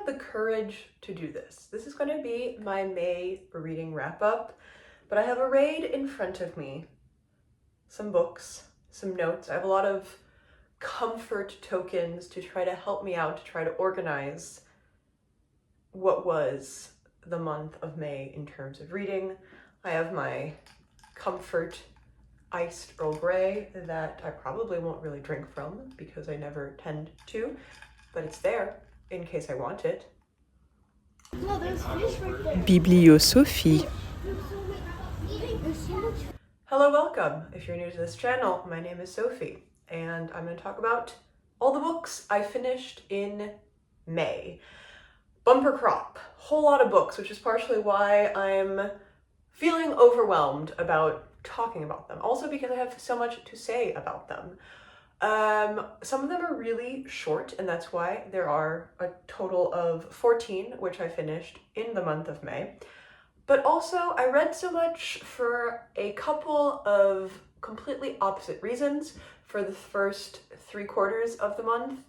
had the courage to do this. This is going to be my May reading wrap-up, but I have arrayed in front of me some books, some notes. I have a lot of comfort tokens to try to help me out, to try to organize what was the month of May in terms of reading. I have my comfort iced Earl Grey that I probably won't really drink from because I never tend to, but it's there in case I want it. No, there's fish right there. Bibliosophie. Hello, welcome. If you're new to this channel, my name is Sophie, and I'm going to talk about all the books I finished in May. Bumper crop, whole lot of books, which is partially why I'm feeling overwhelmed about talking about them. Also because I have so much to say about them. Some of them are really short, and that's why there are a total of 14, which I finished in the month of May. But also, I read so much for a couple of completely opposite reasons. For the first 3/4 of the month,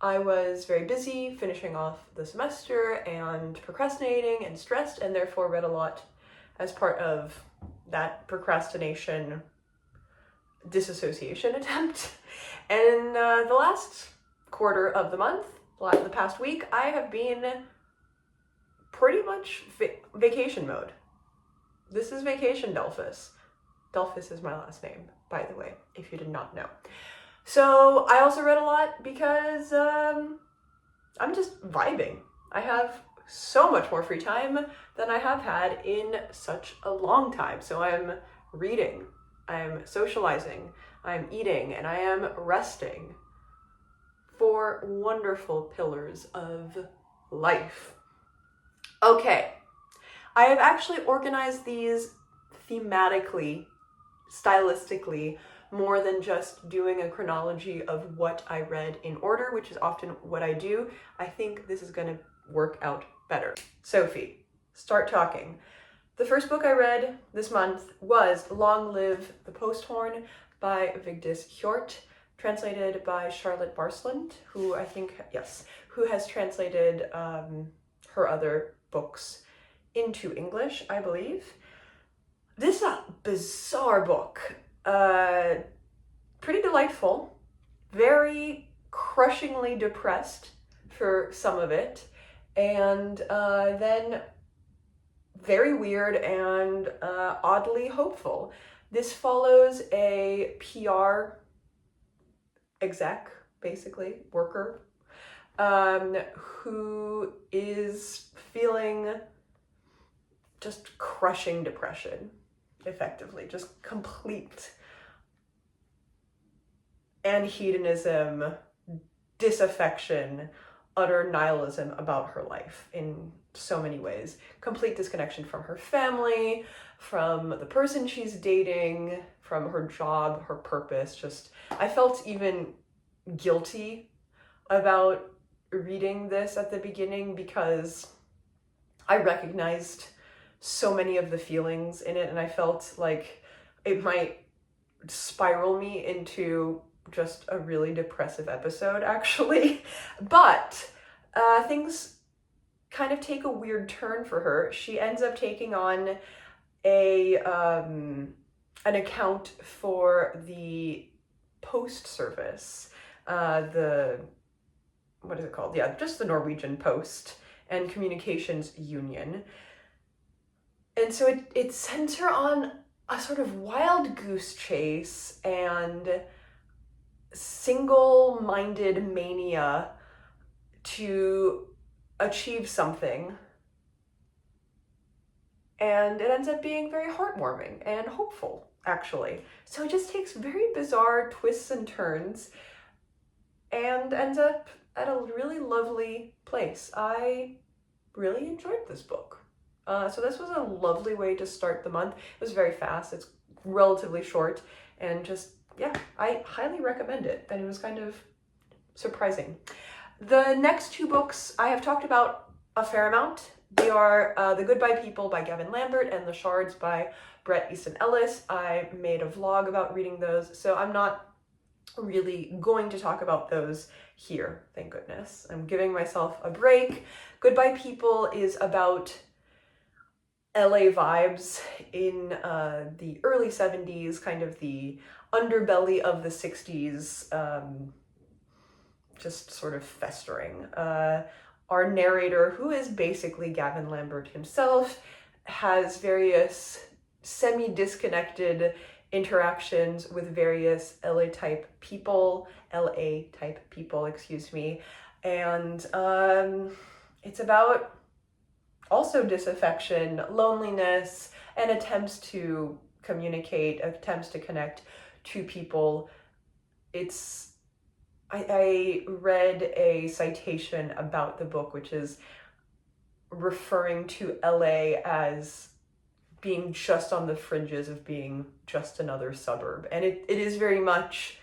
I was very busy finishing off the semester and procrastinating and stressed, and therefore read a lot as part of that procrastination disassociation attempt. And the last quarter of the month, the past week, I have been pretty much vacation mode. This is Vacation Delphus. Delphus is my last name, by the way, if you did not know. So I also read a lot because I'm just vibing. I have so much more free time than I have had in such a long time. So I'm reading, I'm socializing, I'm eating, and I am resting. 4 wonderful pillars of life. Okay, I have actually organized these thematically, stylistically, more than just doing a chronology of what I read in order, which is often what I do. I think this is going to work out better. Sophie, start talking. The first book I read this month was Long Live the Posthorn by Vigdis Hjorth, translated by Charlotte Barslund, who who has translated her other books into English, I believe. This is a bizarre book. Pretty delightful, very crushingly depressed for some of it, and then very weird and oddly hopeful. This follows a PR exec, basically, worker, who is feeling just crushing depression, effectively, just complete anhedonism, disaffection, utter nihilism about her life in so many ways. Complete disconnection from her family, from the person she's dating, from her job, her purpose. Just, I felt even guilty about reading this at the beginning because I recognized so many of the feelings in it, and I felt like it might spiral me into just a really depressive episode, actually. But things kind of take a weird turn for her. She ends up taking on an account for the post service, what is it called? Yeah, just the Norwegian Post and Communications Union. And so it sends her on a sort of wild goose chase and single-minded mania to achieve something. And it ends up being very heartwarming and hopeful, actually. So it just takes very bizarre twists and turns and ends up at a really lovely place. I really enjoyed this book. So this was a lovely way to start the month. It was very fast, it's relatively short, and just, yeah, I highly recommend it. And it was kind of surprising. The next 2 books I have talked about a fair amount. They are The Goodby People by Gavin Lambert and The Shards by Bret, Easton, Ellis. I made a vlog about reading those, so I'm not really going to talk about those here, thank goodness. I'm giving myself a break. Goodbye People is about LA vibes in the early 70s, kind of the underbelly of the 60s, just sort of festering. Our narrator, who is basically Gavin Lambert himself, has various semi-disconnected interactions with various LA-type people, excuse me, and it's about also disaffection, loneliness, and attempts to communicate, attempts to connect to people. I read a citation about the book, which is referring to LA as being just on the fringes of being just another suburb. And it is very much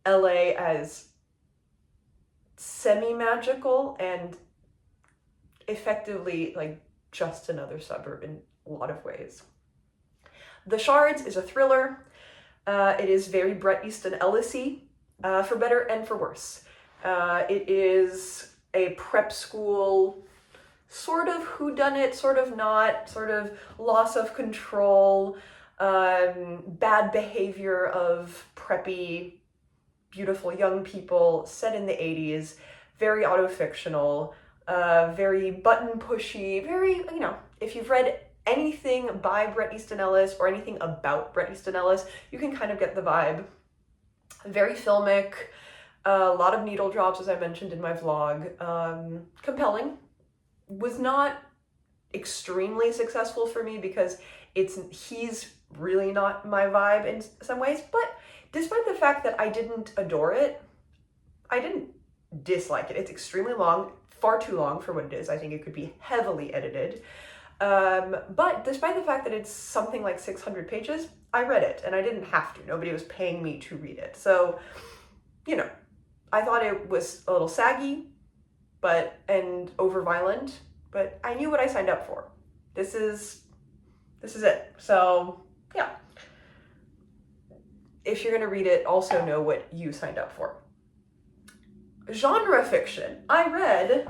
LA as semi-magical and effectively like just another suburb in a lot of ways. The Shards is a thriller. It is very Bret Easton Ellis-y, for better and for worse. It is a prep school, sort of whodunit, sort of not, sort of loss of control, bad behavior of preppy, beautiful young people, set in the 80s, very auto-fictional, very button-pushy, very, you know, if you've read anything by Bret Easton Ellis or anything about Bret Easton Ellis, you can kind of get the vibe. Very filmic, a lot of needle drops, as I mentioned in my vlog. Compelling. Was not extremely successful for me because he's really not my vibe in some ways, but despite the fact that I didn't adore it, I didn't dislike it. It's extremely long, far too long for what it is. I think it could be heavily edited. But despite the fact that it's something like 600 pages, I read it and I didn't have to. Nobody was paying me to read it. So, you know, I thought it was a little saggy, and over violent, but I knew what I signed up for. This is it. So yeah. If you're gonna read it, also know what you signed up for. Genre fiction. I read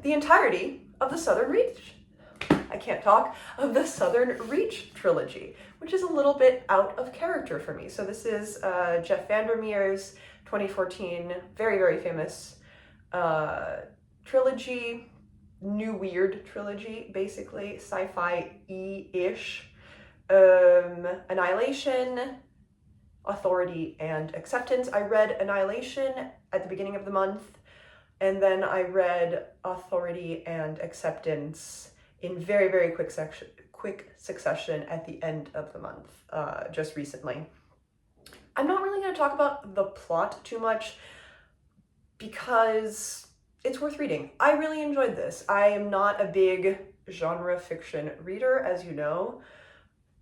the entirety of the Southern Reach. I can't talk, of the Southern Reach trilogy, which is a little bit out of character for me. So this is Jeff VanderMeer's 2014, very, very famous trilogy, new weird trilogy, basically, sci-fi-y-ish. Annihilation, Authority, and Acceptance. I read Annihilation at the beginning of the month, and then I read Authority and Acceptance in very, very quick succession at the end of the month, just recently. I'm not really going to talk about the plot too much because it's worth reading. I really enjoyed this. I am not a big genre fiction reader, as you know,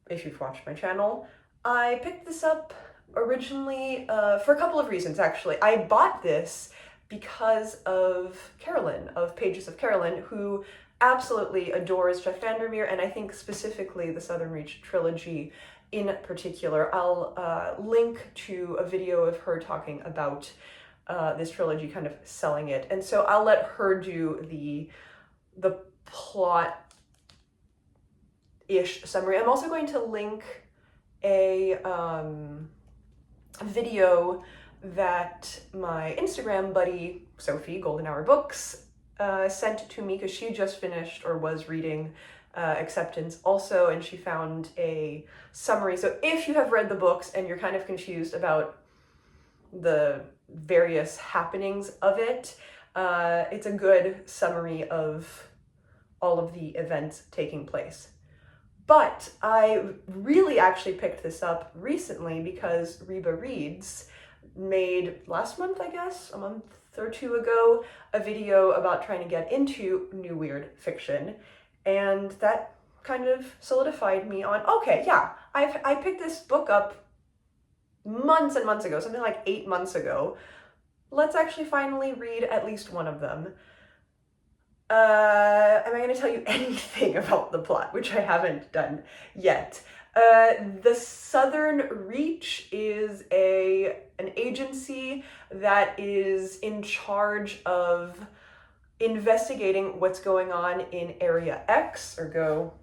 if you've watched my channel. I picked this up originally for a couple of reasons, actually. I bought this because of Carolyn, of Pages of Carolyn, who absolutely adores Jeff VanderMeer, and I think specifically the Southern Reach trilogy in particular. I'll link to a video of her talking about this trilogy, kind of selling it, and so I'll let her do the plot-ish summary. I'm also going to link a video that my Instagram buddy Sophie, Golden Hour Books, sent to me because she just finished or was reading Acceptance also, and she found a summary. So if you have read the books and you're kind of confused about the various happenings of it, it's a good summary of all of the events taking place. But I really actually picked this up recently because Reba Reads made last month, I guess, a month or two ago, a video about trying to get into new weird fiction, and that kind of solidified me on, okay, yeah, I picked this book up months and months ago, something like 8 months ago. Let's actually finally read at least one of them. Am I going to tell you anything about the plot, which I haven't done yet? The Southern Reach is an agency that is in charge of investigating what's going on in Area X, or go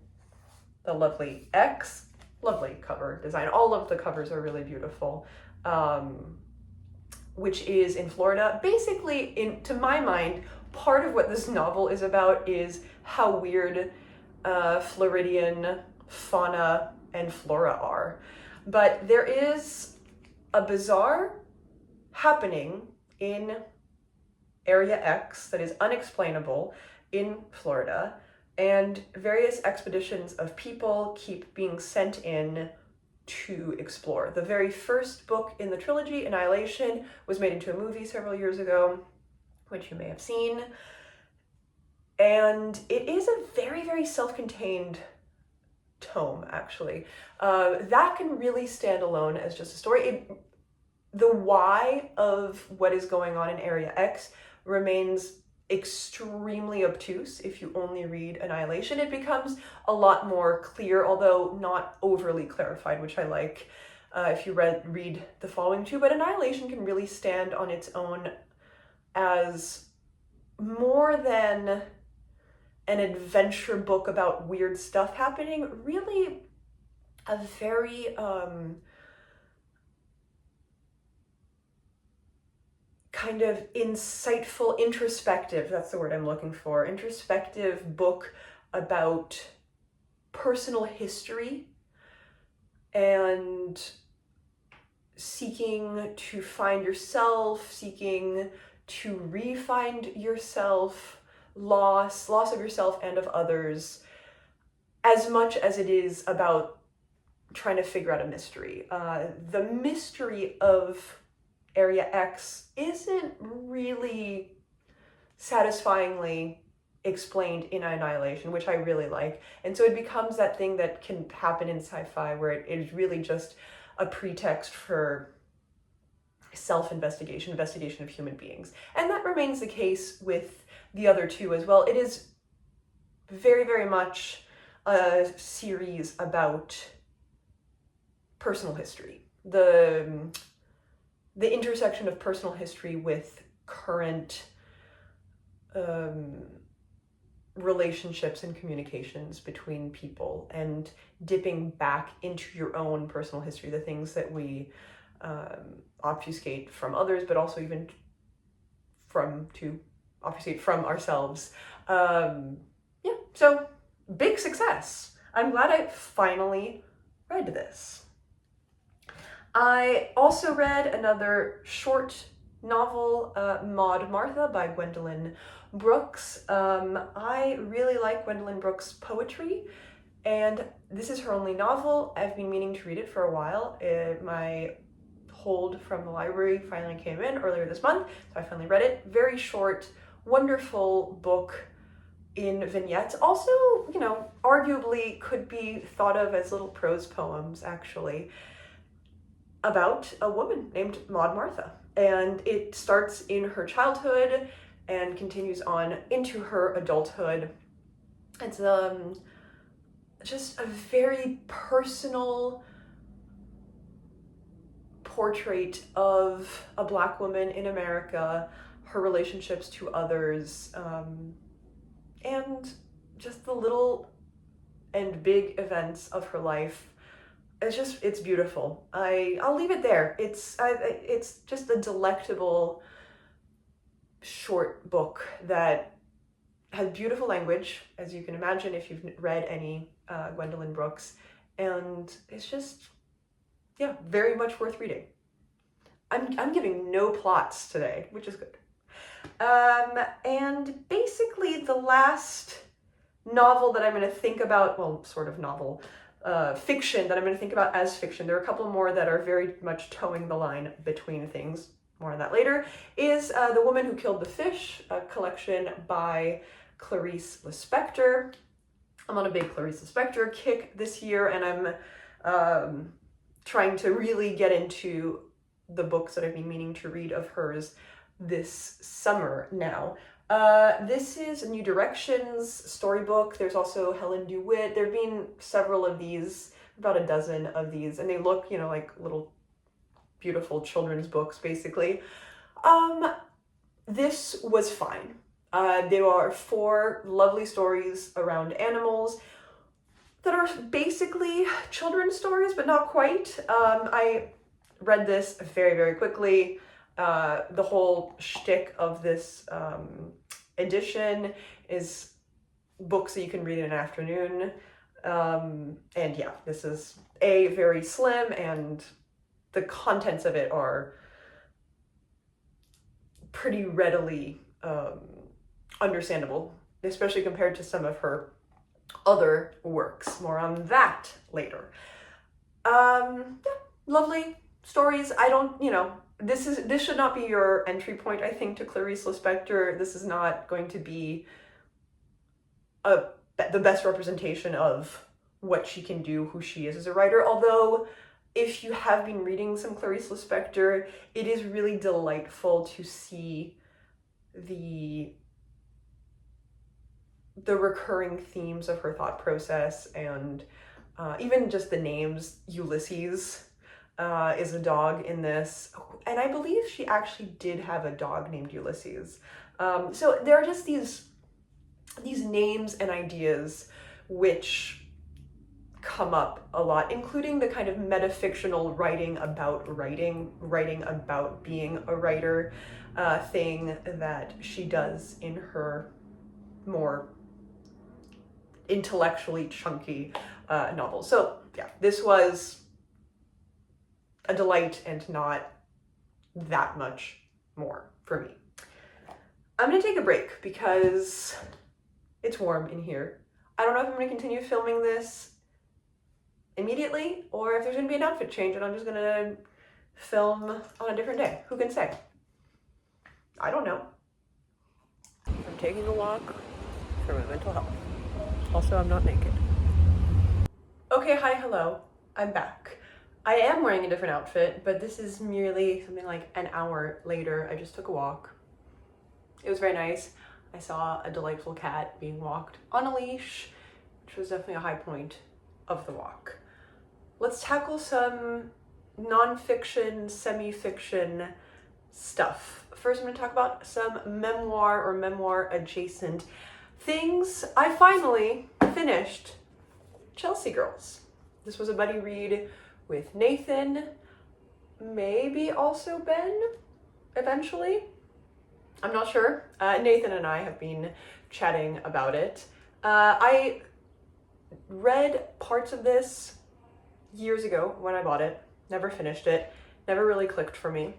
the lovely X. Lovely cover design. All of the covers are really beautiful. Which is in Florida. Basically, to my mind, part of what this novel is about is how weird Floridian fauna and flora are. But there is a bazaar happening in Area X that is unexplainable in Florida, and various expeditions of people keep being sent in to explore. The very first book in the trilogy, Annihilation, was made into a movie several years ago, which you may have seen. And it is a very, very self-contained tome, actually. That can really stand alone as just a story. The why of what is going on in Area X remains extremely obtuse if you only read Annihilation. It becomes a lot more clear, although not overly clarified, which I like if you read the following two. But Annihilation can really stand on its own as more than an adventure book about weird stuff happening, really a very kind of insightful, introspective, that's the word I'm looking for, introspective book about personal history and seeking to find yourself, seeking to re-find yourself, loss of yourself and of others, as much as it is about trying to figure out a mystery. The mystery of Area X isn't really satisfyingly explained in Annihilation, which I really like. And so it becomes that thing that can happen in sci-fi where it is really just a pretext for self-investigation, investigation of human beings. And that remains the case with the other two as well. It is very, very much a series about personal history. The intersection of personal history with current relationships and communications between people, and dipping back into your own personal history, the things that we obfuscate from others, but also even to obfuscate from ourselves. Yeah, so big success. I'm glad I finally read this. I also read another short novel, Maud Martha by Gwendolyn Brooks. I really like Gwendolyn Brooks' poetry, and this is her only novel. I've been meaning to read it for a while. My hold from the library finally came in earlier this month, so I finally read it. Very short, wonderful book in vignettes. Also, you know, arguably could be thought of as little prose poems, actually, about a woman named Maud Martha. And it starts in her childhood and continues on into her adulthood. It's just a very personal portrait of a Black woman in America, her relationships to others, and just the little and big events of her life. It's beautiful. I'll leave it there. It's just a delectable short book that has beautiful language, as you can imagine if you've read any Gwendolyn Brooks, and it's just, yeah, very much worth reading. I'm giving no plots today, which is good. And basically the last novel that I'm going to think about, well, sort of novel, fiction that I'm going to think about as fiction, there are a couple more that are very much towing the line between things, more on that later, is The Woman Who Killed the Fish, a collection by Clarice Lispector. I'm on a big Clarice Lispector kick this year, and I'm trying to really get into the books that I've been meaning to read of hers this summer now. This is New Directions storybook. There's also Helen DeWitt. There have been several of these about a dozen of these, and they look, you know, like little beautiful children's books, basically. This was fine. There are 4 lovely stories around animals that are basically children's stories, but not quite. I read this very, very quickly. The whole shtick of this edition is books that you can read in an afternoon. And yeah, this is very slim, and the contents of it are pretty readily understandable, especially compared to some of her other works. More on that later. Yeah, lovely stories. I don't, you know, this should not be your entry point, I think, to Clarice Lispector. This is not going to be the best representation of what she can do, who she is as a writer. Although, if you have been reading some Clarice Lispector, it is really delightful to see the recurring themes of her thought process, and even just the names. Ulysses is a dog in this, and I believe she actually did have a dog named Ulysses. So there are just these names and ideas which come up a lot, including the kind of metafictional writing about being a writer thing that she does in her more intellectually chunky novels. So yeah, this was a delight and not that much more for me. I'm gonna take a break because it's warm in here. I don't know if I'm gonna continue filming this immediately or if there's gonna be an outfit change and I'm just gonna film on a different day. Who can say? I don't know. I'm taking a walk for my mental health. Also, I'm not naked. Okay, hi, hello. I'm back. I am wearing a different outfit, but this is merely something like an hour later. I just took a walk. It was very nice. I saw a delightful cat being walked on a leash, which was definitely a high point of the walk. Let's tackle some non-fiction, semi-fiction stuff. First, I'm going to talk about some memoir or memoir adjacent things. I finally finished Chelsea Girls. This was a buddy read with Nathan, maybe also Ben, eventually. I'm not sure. Nathan and I have been chatting about it. I read parts of this years ago when I bought it, never finished it, never really clicked for me.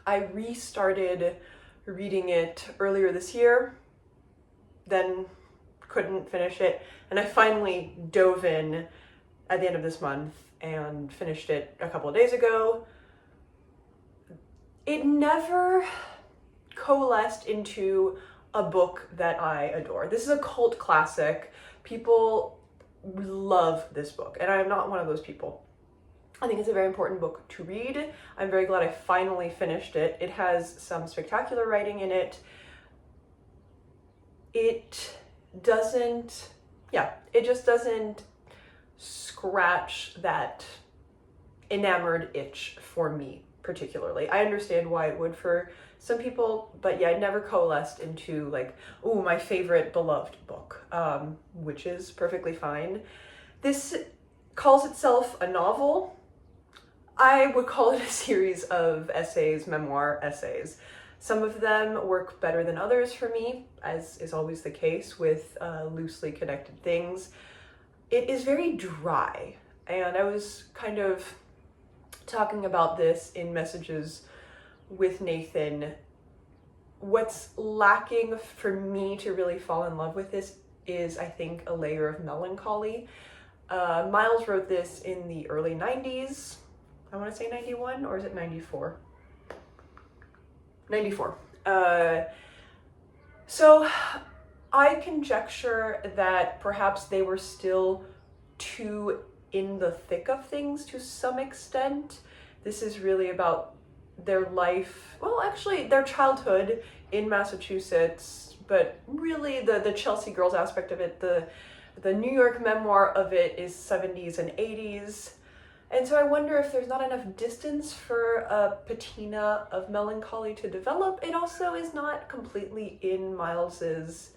I restarted reading it earlier this year, then couldn't finish it, and I finally dove in at the end of this month and finished it a couple of days ago. It never coalesced into a book that I adore. This is a cult classic. People love this book, and I am not one of those people. I think it's a very important book to read. I'm very glad I finally finished it. It has some spectacular writing in it. It just doesn't scratch that enamored itch for me particularly. I understand why it would for some people, but yeah, it never coalesced into like, oh, my favorite beloved book, which is perfectly fine. This calls itself a novel. I would call it a series of essays, memoir essays. Some of them work better than others for me, as is always the case with loosely connected things. It is very dry, and I was kind of talking about this in messages with Nathan. What's lacking for me to really fall in love with this is, I think, a layer of melancholy. Myles wrote this in the early 90s. I want to say 91, or is it 94? 94. So I conjecture that perhaps they were still too in the thick of things to some extent. This is really about their life, well, actually their childhood in Massachusetts, but really the Chelsea Girls aspect of it, the the New York memoir of it is 70s and 80s. And so I wonder if there's not enough distance for a patina of melancholy to develop. It also is not completely in Myles's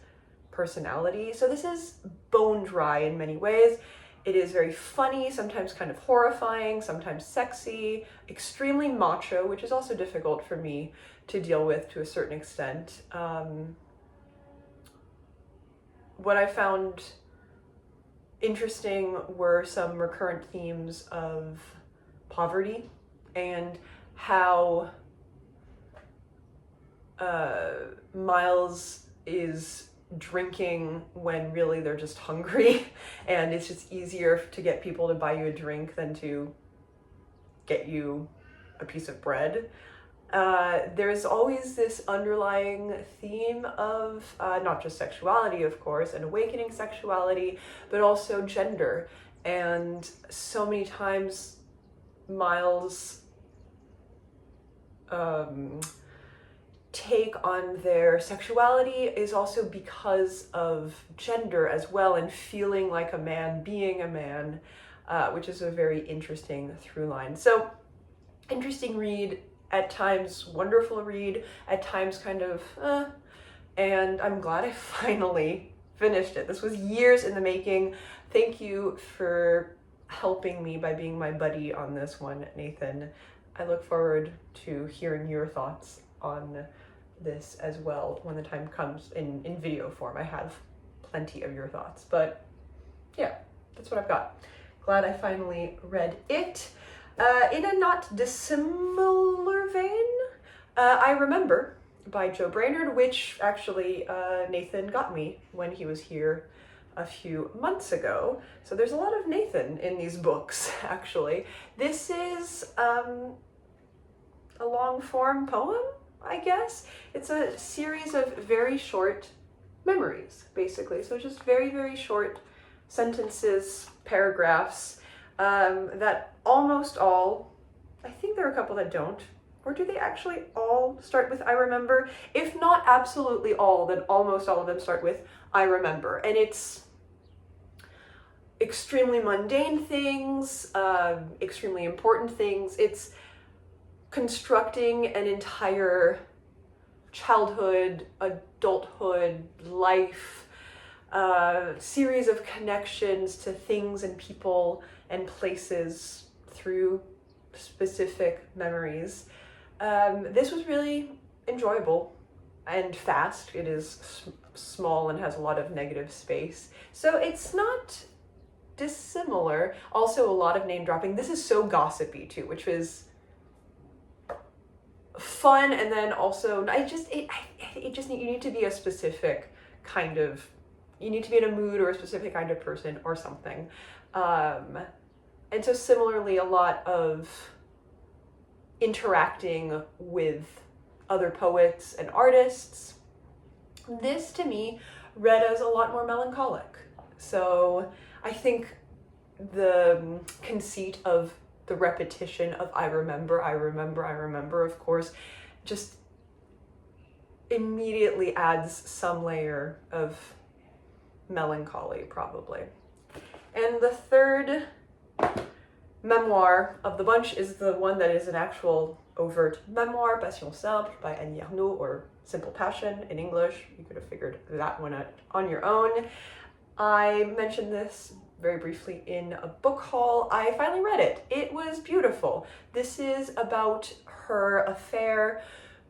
personality. So this is bone dry in many ways. It is very funny, sometimes kind of horrifying, sometimes sexy, extremely macho, which is also difficult for me to deal with to a certain extent. What I found interesting were some recurrent themes of poverty and how Myles is drinking when really they're just hungry, and it's just easier to get people to buy you a drink than to get you a piece of bread. There's always this underlying theme of not just sexuality, of course, and awakening sexuality, but also gender. And so many times Myles' take on their sexuality is also because of gender as well, and feeling like a man, being a man, which is a very interesting through line. So, interesting read, at times wonderful read, at times kind of, and I'm glad I finally finished it. This was years in the making. Thank you for helping me by being my buddy on this one, Nathan. I look forward to hearing your thoughts on this as well when the time comes in video form. I have plenty of your thoughts, but yeah, that's what I've got. Glad I finally read it. In a not dissimilar vein, I Remember by Joe Brainard, which actually Nathan got me when he was here a few months ago. So there's a lot of Nathan in these books, actually. This is a long form poem, I guess. It's a series of very short memories, basically. So just very, very short sentences, paragraphs, that almost all, I think there are a couple that don't, or do they actually all start with I remember? If not absolutely all, then almost all of them start with I remember. And it's extremely mundane things, extremely important things. It's constructing an entire childhood, adulthood, life, series of connections to things and people and places through specific memories. This was really enjoyable and fast. It is small and has a lot of negative space. So it's not dissimilar. Also a lot of name dropping. This is so gossipy too, which was fun, and then also you need to be a specific kind of, you need to be in a mood or a specific kind of person or something. And so similarly, a lot of interacting with other poets and artists. This to me read as a lot more melancholic. So I think the conceit of the repetition of I remember, of course, just immediately adds some layer of melancholy, probably. And the third memoir of the bunch is the one that is an actual overt memoir, Passion Simple by Ernaux, or Simple Passion in English. You could have figured that one out on your own. I mentioned this very briefly in a book haul. I finally read it. It was beautiful. This is about her affair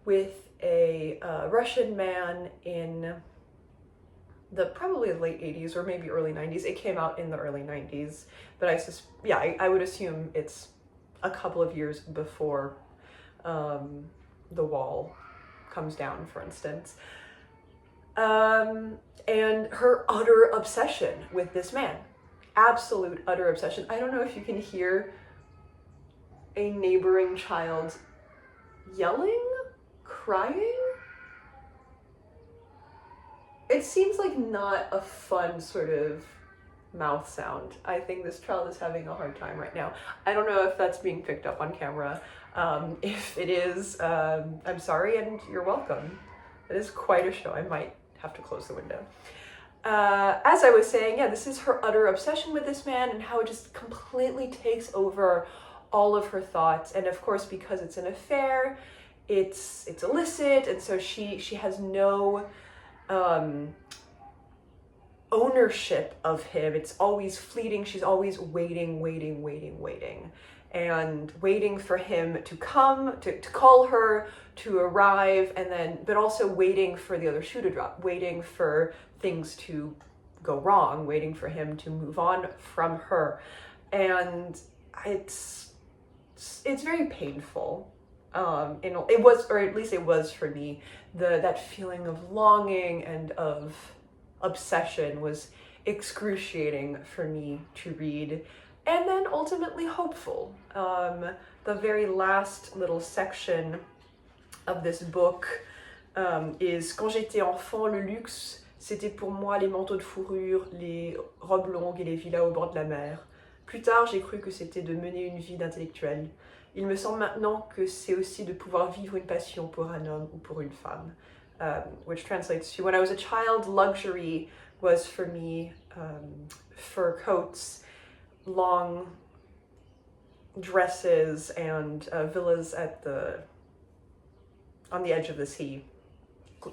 with a Russian man in the probably late 80s or maybe early 90s. It came out in the early 90s, but I would assume it's a couple of years before the wall comes down, for instance. And her utter obsession with this man. Absolute utter obsession. I don't know if you can hear a neighboring child yelling, crying. It seems like not a fun sort of mouth sound. I think this child is having a hard time right now. I don't know if that's being picked up on camera. If it is, I'm sorry and you're welcome. It is quite a show. I might have to close the window. as I was saying, yeah, this is her utter obsession with this man and how it just completely takes over all of her thoughts. And of course, because it's an affair, it's illicit, and so she has no ownership of him. It's always fleeting. She's always waiting, and waiting for him to come, to call her, to arrive, and then, but also waiting for the other shoe to drop, waiting for things to go wrong, waiting for him to move on from her. And it's very painful. It was, or at least it was for me, that feeling of longing and of obsession was excruciating for me to read, and then ultimately hopeful. The very last little section of this book is Quand j'étais enfant, le luxe, c'était pour moi les manteaux de fourrure, les robes longues et les villas au bord de la mer. Plus tard, j'ai cru que c'était de mener une vie d'intellectuel. Il me semble maintenant que c'est aussi de pouvoir vivre une passion pour un homme ou pour une femme. Which translates to, when I was a child, luxury was for me fur coats, long dresses, and villas on the edge of the sea,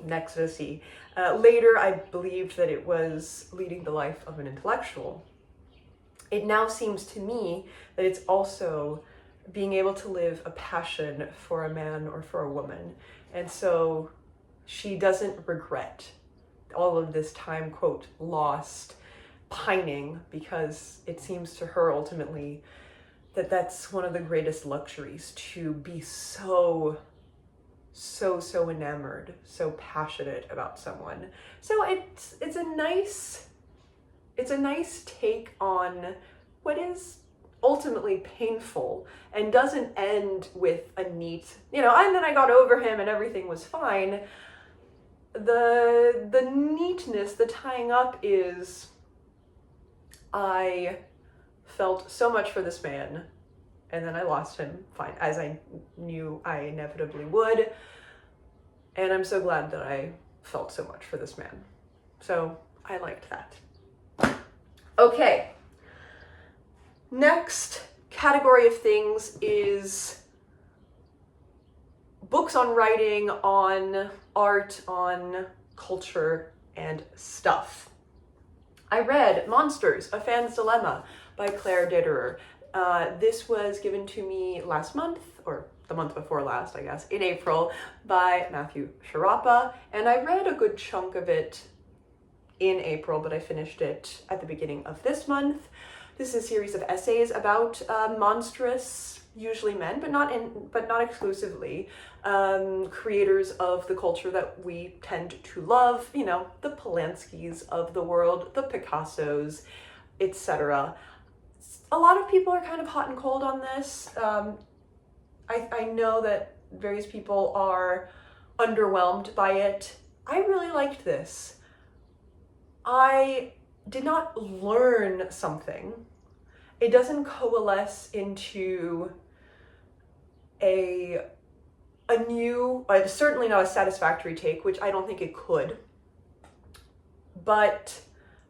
next to the sea. Later, I believed that it was leading the life of an intellectual. It now seems to me that it's also being able to live a passion for a man or for a woman. And so she doesn't regret all of this time, quote, lost, pining, because it seems to her ultimately that that's one of the greatest luxuries, to be so enamored, so passionate about someone. So it's a nice take on what is ultimately painful, and doesn't end with a neat, and then I got over him and everything was fine. The neatness, the tying up is, I felt so much for this man, and then I lost him, fine, as I knew I inevitably would, and I'm so glad that I felt so much for this man. So I liked that. Okay. Next category of things is books on writing, on art, on culture, and stuff. I read Monsters, A Fan's Dilemma by Claire Dederer. This was given to me last month, or the month before last, I guess, in April, by Matthew Sharapa, and I read a good chunk of it in April, but I finished it at the beginning of this month. This is a series of essays about monstrous, usually men, but not exclusively, creators of the culture that we tend to love, the Polanskis of the world, the Picassos, etc. A lot of people are kind of hot and cold on this. I know that various people are underwhelmed by it. I really liked this. I did not learn something. It doesn't coalesce into a new, certainly not a satisfactory take, which I don't think it could, but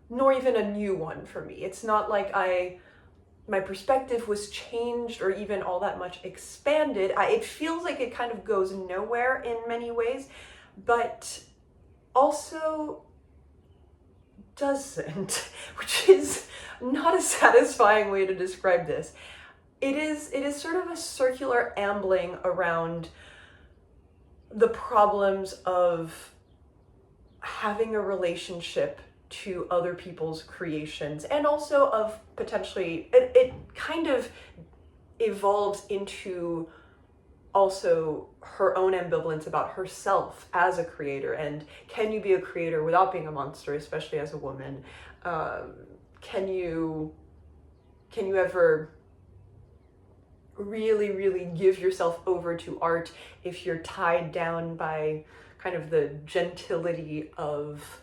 nor even a new one for me. It's not like my perspective was changed or even all that much expanded. It feels like it kind of goes nowhere in many ways, but also doesn't, which is not a satisfying way to describe this. It is sort of a circular ambling around the problems of having a relationship to other people's creations, and also of potentially, it kind of evolves into also her own ambivalence about herself as a creator, and can you be a creator without being a monster, especially as a woman? Can you ever really give yourself over to art if you're tied down by kind of the gentility of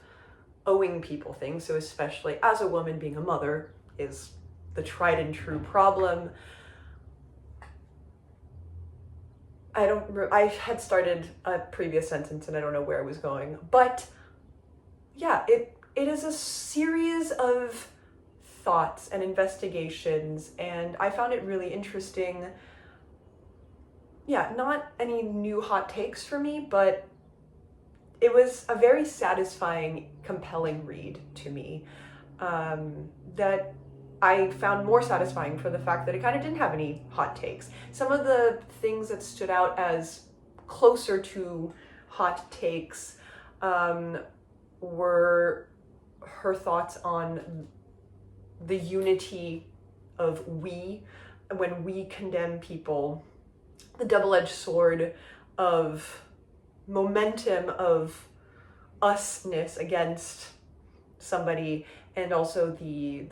owing people things? So especially as a woman, being a mother is the tried and true problem. I had started a previous sentence and I don't know where I was going, but yeah, it it is a series of thoughts and investigations, and I found it really interesting. Yeah, not any new hot takes for me, but it was a very satisfying, compelling read to me, that I found more satisfying for the fact that it kind of didn't have any hot takes. Some of the things that stood out as closer to hot takes were her thoughts on the unity of we, when we condemn people, the double-edged sword of momentum of usness against somebody, and also the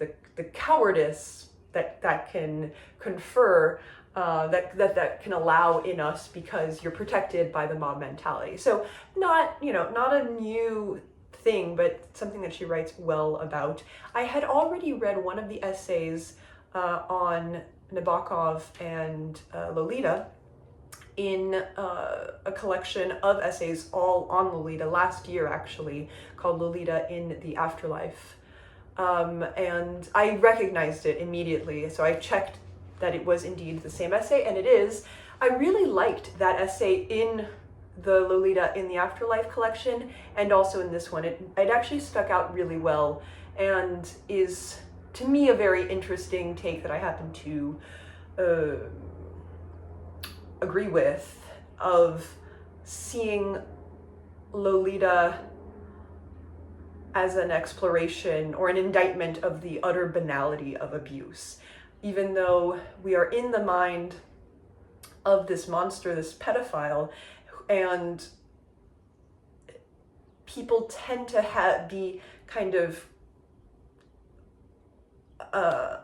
cowardice that can confer, that can allow in us because you're protected by the mob mentality. So not a new thing, but something that she writes well about. I had already read one of the essays on Nabokov and Lolita in a collection of essays all on Lolita last year, actually, called Lolita in the Afterlife. And I recognized it immediately, so I checked that it was indeed the same essay, and it is. I really liked that essay in the Lolita in the Afterlife collection, and also in this one. It actually stuck out really well, and is, to me, a very interesting take that I happen to agree with, of seeing Lolita as an exploration or an indictment of the utter banality of abuse. Even though we are in the mind of this monster, this pedophile, and people tend to be kind of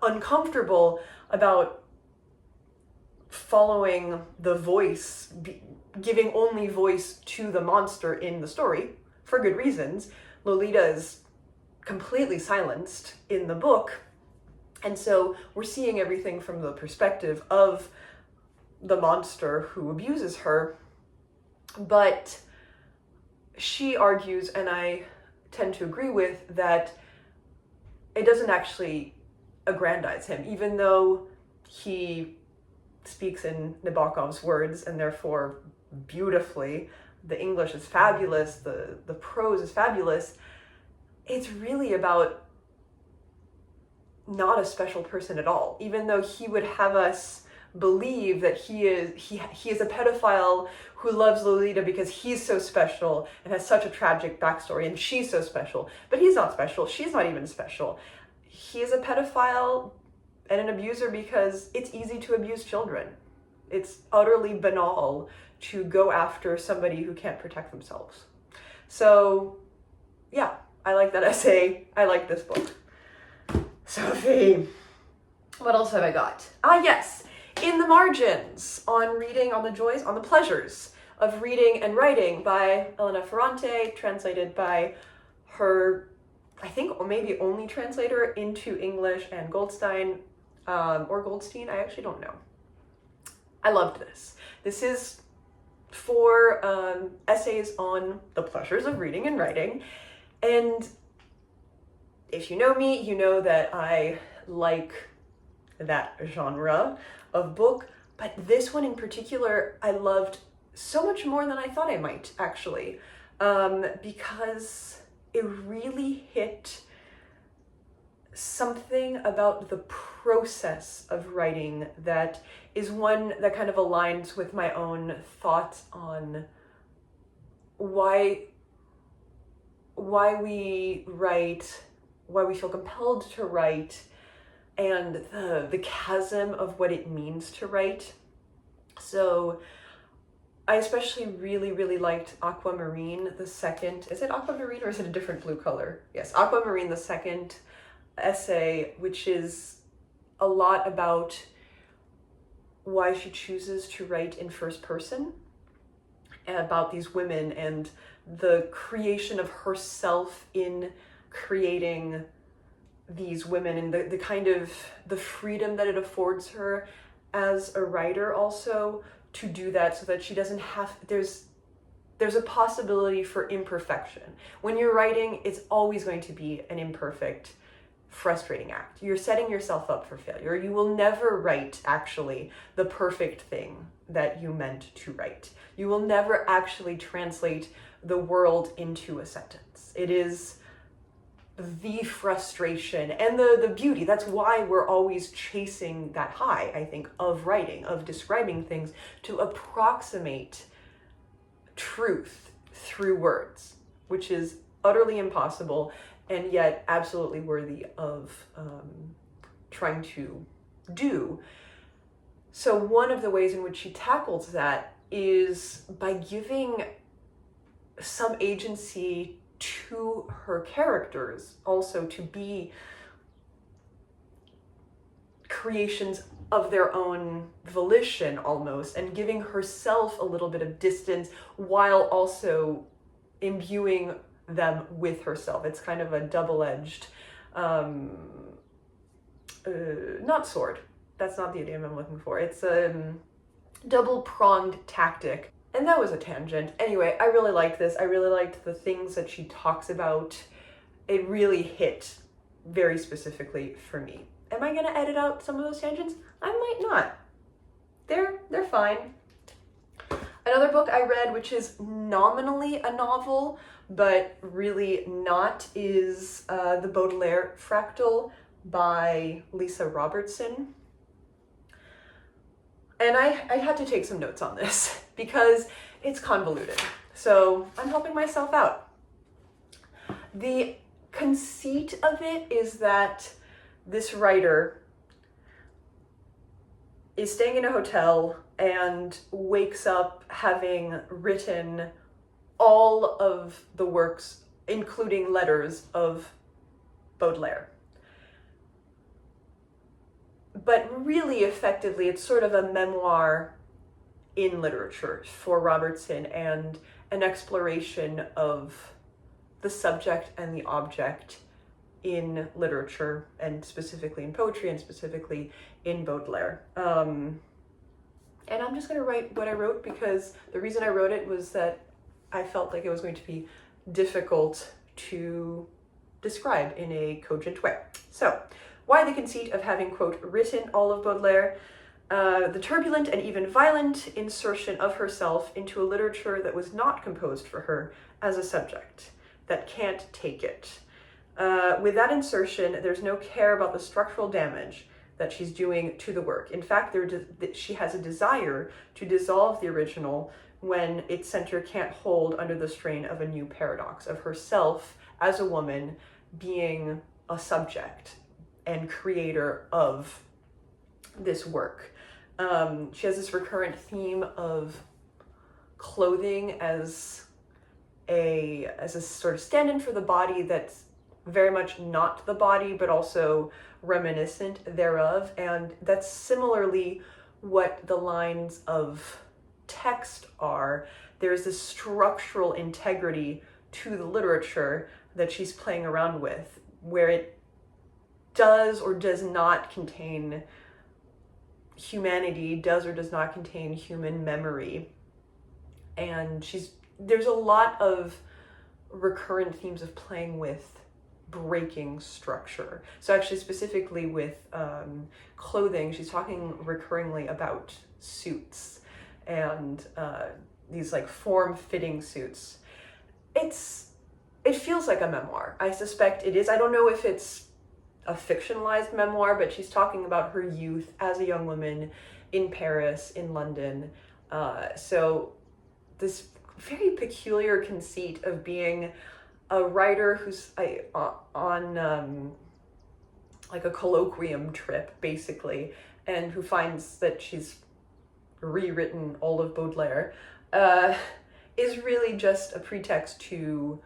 uncomfortable about following the voice, giving only voice to the monster in the story, for good reasons. Lolita is completely silenced in the book, and so we're seeing everything from the perspective of the monster who abuses her. But she argues, and I tend to agree with, that it doesn't actually aggrandize him, even though he speaks in Nabokov's words, and therefore beautifully. The English is fabulous, the prose is fabulous. It's really about not a special person at all, even though he would have us believe that he is a pedophile who loves Lolita because he's so special and has such a tragic backstory, and she's so special. But he's not special, she's not even special. He is a pedophile and an abuser because it's easy to abuse children. It's utterly banal to go after somebody who can't protect themselves. So yeah, I like that essay. I like this book. Sophie, what else have I got? Yes, In the Margins, on reading, on the joys, on the pleasures of reading and writing, by Elena Ferrante, translated by her, I think maybe only translator into English, and Goldstein, or Goldstein, I actually don't know. I loved this. This is 4 essays on the pleasures of reading and writing, and if you know me, you know that I like that genre of book, but this one in particular I loved so much more than I thought I might, actually, because it really hit something about the process of writing that is one that kind of aligns with my own thoughts on why we write, why we feel compelled to write, and the chasm of what it means to write. So I especially really liked Aquamarine the second. Is it Aquamarine or is it a different blue color? Yes, Aquamarine the second essay, which is a lot about why she chooses to write in first person, and about these women and the creation of herself in creating these women, and the kind of the freedom that it affords her as a writer also to do that, so that she doesn't have, there's there's a possibility for imperfection. When you're writing, it's always going to be an imperfect, frustrating act. You're setting yourself up for failure. You will never write, actually, the perfect thing that you meant to write. You will never actually translate the world into a sentence. It is the frustration and the beauty. That's why we're always chasing that high, I think, of writing, of describing things, to approximate truth through words, which is utterly impossible and yet absolutely worthy of trying to do. So one of the ways in which she tackles that is by giving some agency to her characters, also to be creations of their own volition almost, and giving herself a little bit of distance while also imbuing them with herself. It's kind of a double-edged, not sword, that's not the idiom I'm looking for. It's a double-pronged tactic. And that was a tangent. Anyway, I really liked this. I really liked the things that she talks about. It really hit very specifically for me. Am I gonna edit out some of those tangents? I might not. They're fine. Another book I read, which is nominally a novel, but really not, is the Baudelaire Fractal by Lisa Robertson. And I had to take some notes on this because it's convoluted. So I'm helping myself out. The conceit of it is that this writer is staying in a hotel and wakes up having written all of the works, including letters, of Baudelaire. But really effectively, it's sort of a memoir in literature for Robertson, and an exploration of the subject and the object in literature, and specifically in poetry, and specifically in Baudelaire. And I'm just going to write what I wrote because the reason I wrote it was that I felt like it was going to be difficult to describe in a cogent way. So, why the conceit of having, quote, written all of Baudelaire? The turbulent and even violent insertion of herself into a literature that was not composed for her as a subject, that can't take it. With that insertion, there's no care about the structural damage that she's doing to the work. In fact, she has a desire to dissolve the original when its center can't hold under the strain of a new paradox of herself as a woman being a subject and creator of this work. She has this recurrent theme of clothing as a sort of stand-in for the body that's very much not the body, but also reminiscent thereof. And that's similarly what the lines of text are. There's this structural integrity to the literature that she's playing around with, where it does or does not contain humanity, does or does not contain human memory. And there's a lot of recurrent themes of playing with breaking structure. So actually specifically with clothing, she's talking recurringly about suits and these like form-fitting suits. It feels like a memoir. I suspect it is. I don't know if it's a fictionalized memoir, but she's talking about her youth as a young woman in Paris, in London. So this very peculiar conceit of being a writer who's on like a colloquium trip, basically, and who finds that she's rewritten all of Baudelaire, is really just a pretext to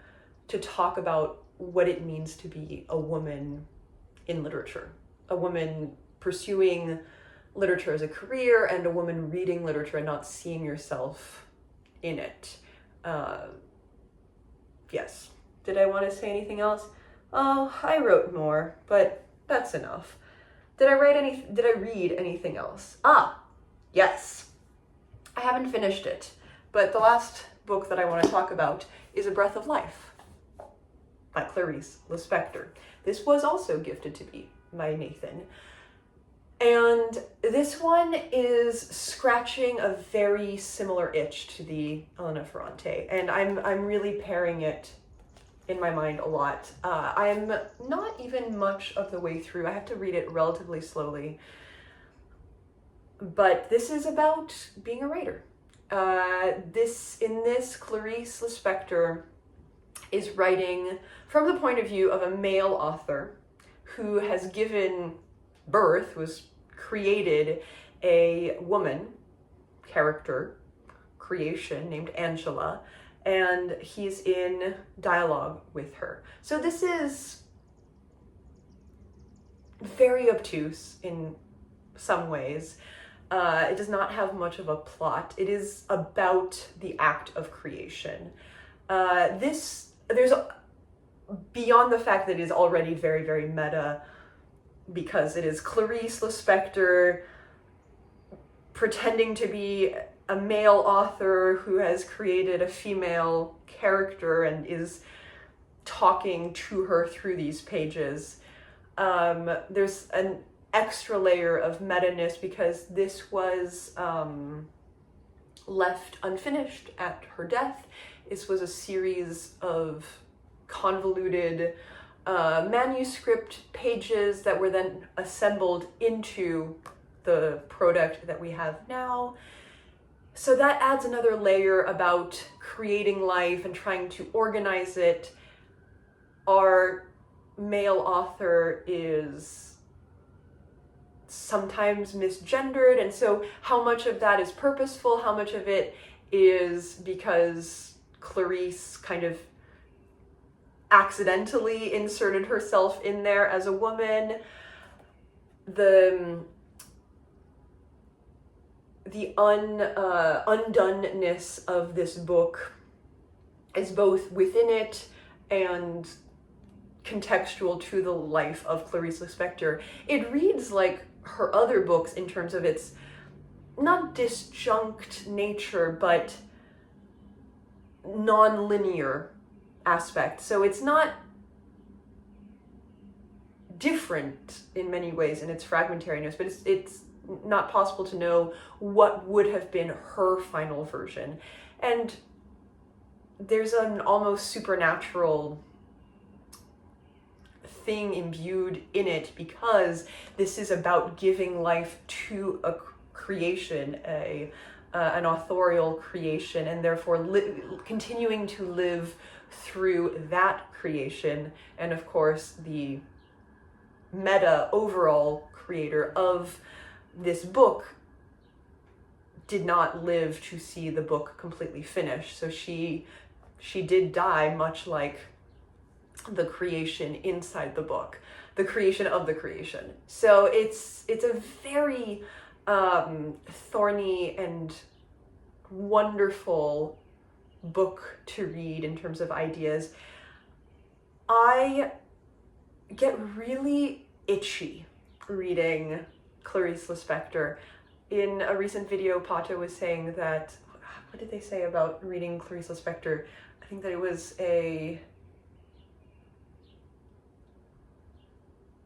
talk about what it means to be a woman in literature, a woman pursuing literature as a career, and a woman reading literature and not seeing yourself in it. Yes. Did I want to say anything else? Oh, I wrote more, but that's enough. Did I read anything else? Ah, yes. I haven't finished it, but the last book that I want to talk about is A Breath of Life by Clarice Lispector. This was also gifted to me by Nathan. And this one is scratching a very similar itch to the Elena Ferrante, and I'm really pairing it in my mind a lot. I'm not even much of the way through. I have to read it relatively slowly. But this is about being a writer. In this, Clarice Lispector is writing from the point of view of a male author who has given birth, was created a woman character creation named Angela, and he's in dialogue with her. So this is very obtuse in some ways. It does not have much of a plot. It is about the act of creation. Beyond the fact that it is already very, very meta, because it is Clarice Lispector pretending to be a male author who has created a female character and is talking to her through these pages. There's an extra layer of meta-ness because this was left unfinished at her death. This was a series of convoluted manuscript pages that were then assembled into the product that we have now. So that adds another layer about creating life and trying to organize it. Our male author is sometimes misgendered, and so how much of that is purposeful, how much of it is because Clarice kind of accidentally inserted herself in there as a woman. The undoneness of this book is both within it and contextual to the life of Clarice Lispector. It reads like her other books in terms of its not disjunct nature, but non-linear aspect. So it's not different in many ways in its fragmentariness, but it's not possible to know what would have been her final version. And there's an almost supernatural thing imbued in it because this is about giving life to a creation, an authorial creation, and therefore continuing to live through that creation. And of course, the meta overall creator of this book did not live to see the book completely finished. So she did die, much like the creation inside the book, the creation of the creation. So it's a very thorny and wonderful book to read in terms of ideas. I get really itchy reading Clarice Lispector. In a recent video, Pato was saying that, what did they say about reading Clarice Lispector? I think that it was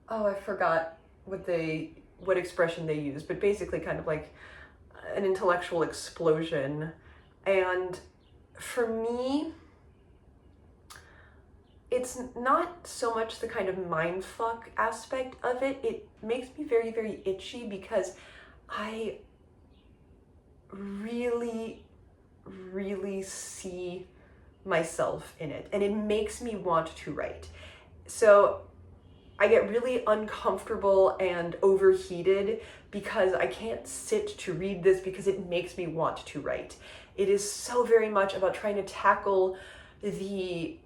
I forgot what expression they used, but basically kind of like an intellectual explosion. And for me, it's not so much the kind of mindfuck aspect of it. It makes me very, very itchy because I really, really see myself in it, and it makes me want to write. So I get really uncomfortable and overheated because I can't sit to read this because it makes me want to write. It is so very much about trying to tackle the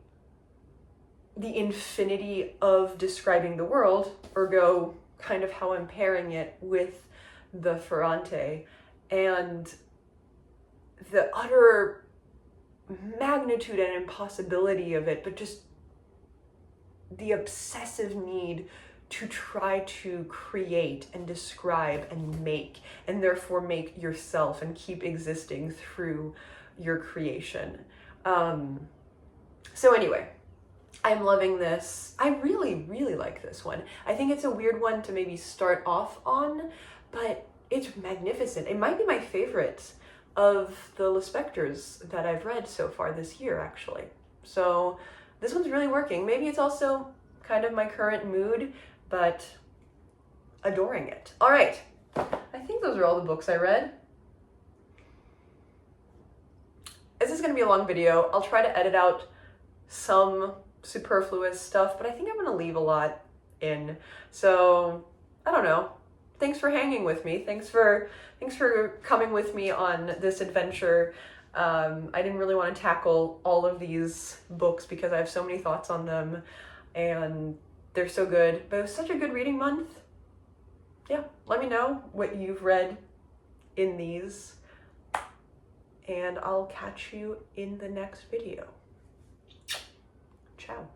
infinity of describing the world, ergo kind of how I'm pairing it with the Ferrante, and the utter magnitude and impossibility of it, but just the obsessive need to try to create and describe and make, and therefore make yourself and keep existing through your creation. So anyway, I'm loving this. I really, really like this one. I think it's a weird one to maybe start off on, but it's magnificent. It might be my favorite of the Lispectors that I've read so far this year, actually. So this one's really working. Maybe it's also kind of my current mood, but adoring it. All right, I think those are all the books I read. This is going to be a long video. I'll try to edit out some superfluous stuff, but I think I'm going to leave a lot in. So I don't know. Thanks for hanging with me. Thanks for coming with me on this adventure. I didn't really want to tackle all of these books because I have so many thoughts on them and they're so good. But it was such a good reading month. Yeah, let me know what you've read in these and I'll catch you in the next video. Ciao.